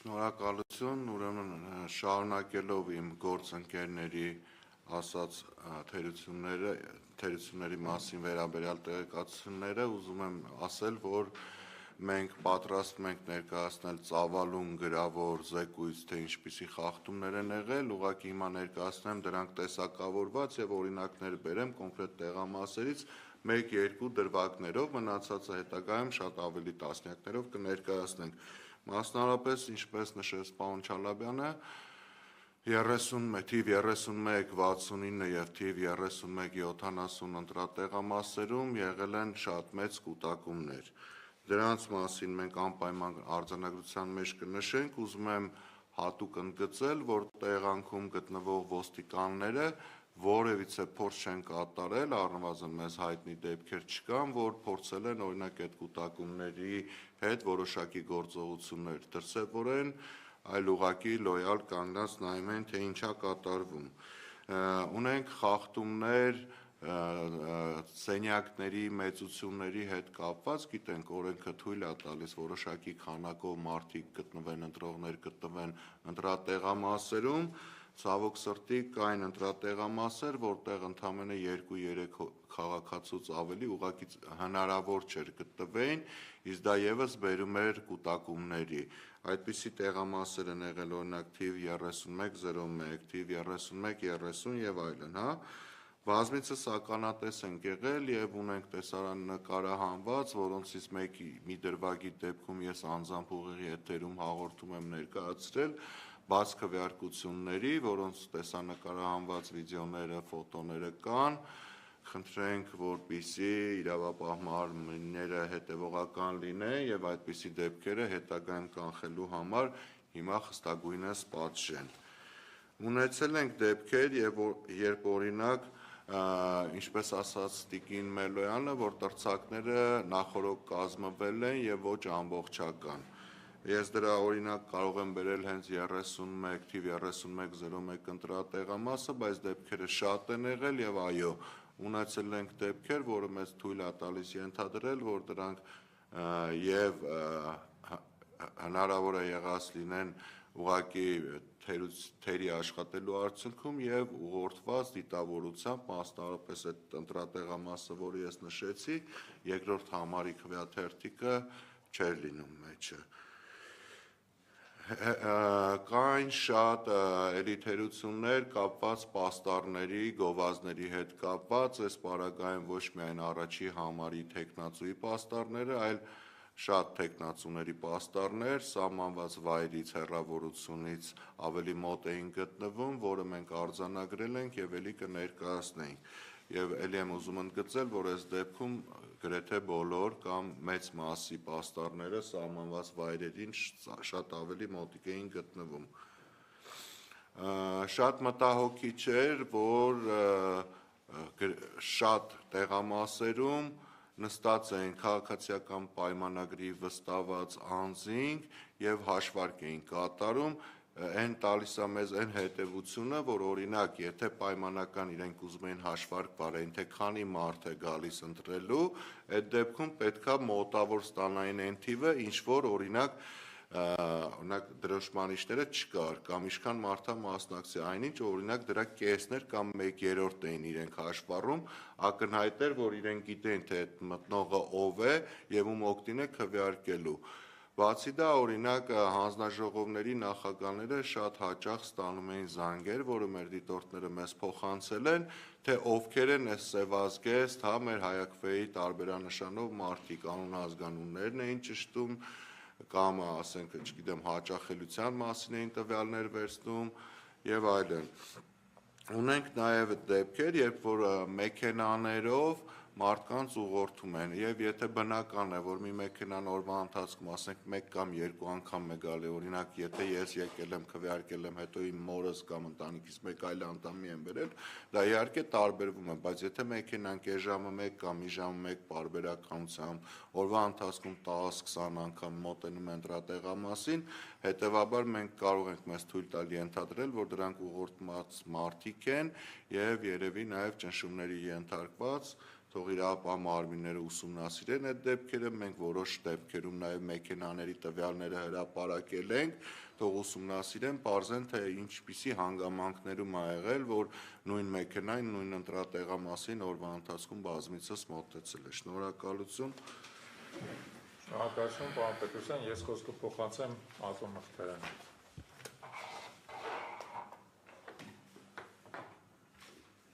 Շնորհակալություն, ուրեմն շարունակելով իմ գործընկերների ասած թերությունների մասին վերաբերյալ տեղեկատվությունները, ուզում եմ ասել, որ մենք պատրաստվում ենք ներկայացնել ծավալուն գրավոր զեկույց, թե ինչպիսի խախտումներ են եղել, ուղղակի հիմա ներկայացնեմ դրանք տեսակավորված եւ օրինակներ բերեմ կոնկրետ տեղամասերից 1-2 դրվագներով, մնացածը հետագայում շատ ավելի տասնյակներով կներկայացնենք։ Մասնավորապես, ինչպես նշեց պարոն Չալաբյանը, թիվ 31, 69 եւ թիվ 31, 70 ընտրատեղամասերում եղել են շատ մեծ կուտակումներ։ Դրանց մասին մենք անպայման արձանագրության մեջ կնշենք, ուզում եմ հատուկ ընդգծել, որ տեղանքում գտնվող ոստիկանները որևիցե փորձ չեն կատարել, առնվազն մեզ հայտնի դեպքեր չկան, որ փորձել են օրինակ այդ կուտակումների հետ որոշակի գործողություններ դրսևորեն, այլ ուղղակի լոյալ կանգնած նայում են, թե ինչ է կատարվում։ Ունենք խախտումներ սենյակների մեծությունների հետ կապված, գիտենք օրենքը թույլ է տալիս որոշակի քանակով մարդիկ գտնվեն, ընտրողներ գտնվեն ընտրատեղամասերում, ցավոք սրտի կային ընտրատեղամասեր, որտեղ ընդամենը 2-3 քաղաքացուց ավելի ուղղակի հնարավոր չէր գտնվեին, իսկ դա եւս բերում էր կուտակումների։ Այդպիսի տեղամասեր են եղել օրինակ թիվ 3101, թիվ 3130 եւ այլն, հա։ Բազմիցս ականատես ենք եղել եւ ունենք տեսարան նկարահանված, որոնցից մի դրվագի դեպքում ես անձամբ ուղիղ եթերում հաղորդում եմ ներկայացրել բաց քվեարկությունների, որոնց տեսանկարահանված վիդեոները, ֆոտոները կան, խնդրենք, որպեսզի իրավապահ մարմինները հետևողական լինեն եւ այդպիսի դեպքերը հետագայում կանխելու համար հիմա խստագույնս պատժեն։ Ունեցել ենք դեպքեր, երբ օրինակ, ինչպես ասաց Տիկին Մելոյանը, որ տրցակները նախօրոք կազմվել են եւ ոչ ամբողջական։ Ես դրա օրինակ կարող եմ բերել հենց 31 թիվ 3101 ընտրատեղամասը, բայց դեպքերը շատ են եղել եւ այո, ունեցել ենք դեպքեր, որը մեզ թույլ է տալիս ենթադրել, որ դրանք եւ հնարավոր է եղած լինեն ուղղակի թերի աշխատելու արդյունքում եւ ուղղորդված դիտավորությամբ, մասնավորապես այդ ընտրատեղամասը, որը ես նշեցի, երկրորդ համարի քվեաթերթիկը չէր լինում մեջը։ Կային շատ էլիթերություններ կապված պաստառների, գովազդների հետ կապված, այս պարագայում ոչ միայն առաջի համարի թեկնածուի պաստառները, այլ շատ թեկնածուների պաստառներ սահմանված վայրից, հեռավորությունից ավելի մոտ էին գտնվում, որը մենք արձանագրել ենք եւ ելի կներկայացնենք։ Եվ ելի եմ ուզում ընդգծել, որ այս դեպքում գրեթե բոլոր կամ մեծ մասի պաստառները սահմանված վայրերին շատ ավելի մոտիկ էին գտնվում։ Շատ մտահոգիչ էր, որ շատ տեղամասերում նստած էին քաղաքացիական պայմանագրի վստահված անձինք եւ հաշվարկ էին կատարում, այն տալիս է մեզ այն հետևությունը, որ օրինակ, եթե պայմանական իրենք ուզում էին հաշվարկ վարեն, թե քանի մարդ է գալիս ընտրելու, այդ դեպքում պետքա մոտավոր ստանային այն թիվը, ինչ որ օրինակ դրոշմանիչները չկար, կամ ինչքան մարդա մասնակցի, այնինչ օրինակ դրա կեսներ կամ 1/3 էին իրենք հաշվառում, ակնհայտ էր, որ իրենք գիտեն, թե այդ մտնողը ով է եւ ում օգտին է քվեարկելու։ Բացի դա, օրինակ, հանձնաժողովների նախագահները շատ հաճախ ստանում էին զանգեր, որը մեր դիտորդները մեզ փոխանցել են, թե ովքեր են այս սևազգեստ, հա, մեր հայաքվեի տարբերանշանով մարդիկ, անուն-ազգանուններն էին ճշտում, կամ ասենք, չգիտեմ, հաճախելիության մասին էին տվյալներ վերցնում եւ այլն։ Ունենք նաեւ դեպքեր, երբ որ մեքենաներով մարդկանց ուղղորդում են եւ եթե բնական է, որ մի մեքենան օրվա ընթացքում ասենք 1 կամ 2 անգամ է գալի, օրինակ եթե ես եկել եմ քվեարկել եմ, հետո իմ մորս կամ ընտանիքից մեկ այլ անդամի եմ բերել, դա իհարկե տարբերվում է, բայց եթե մեքենան կես ժամը 1 կամ մի ժամը 1 պարբերականությամբ օրվա ընթացքում 10-20 անգամ մոտենում է ընտրատեղամասին, հետեւաբար մենք կարող ենք մեզ թույլ տալ ենթադրել, որ դրանք ուղղորդված մարդիկ են եւ երևի նաեւ ճնշումների ենթարկված թող իրապահ մարմինները ուսումնասիրեն այդ դեպքերը, մենք որոշ դեպքերում նաև մեքենաների տվյալները հրապարակել ենք, թող ուսումնասիրեն, պարզեն, թե ինչպիսի հանգամանքներում ա եղել, որ նույն մեքենային, նույն ընտրատեղամասին օրվա ընթացքում բազմիցս մոտեցել է։ Շնորհակալություն։ Շնորհակալություն, պարոն Պետրոսյան, ես խոսքը փոխանցեմ Արտոն Մխիթարյանին։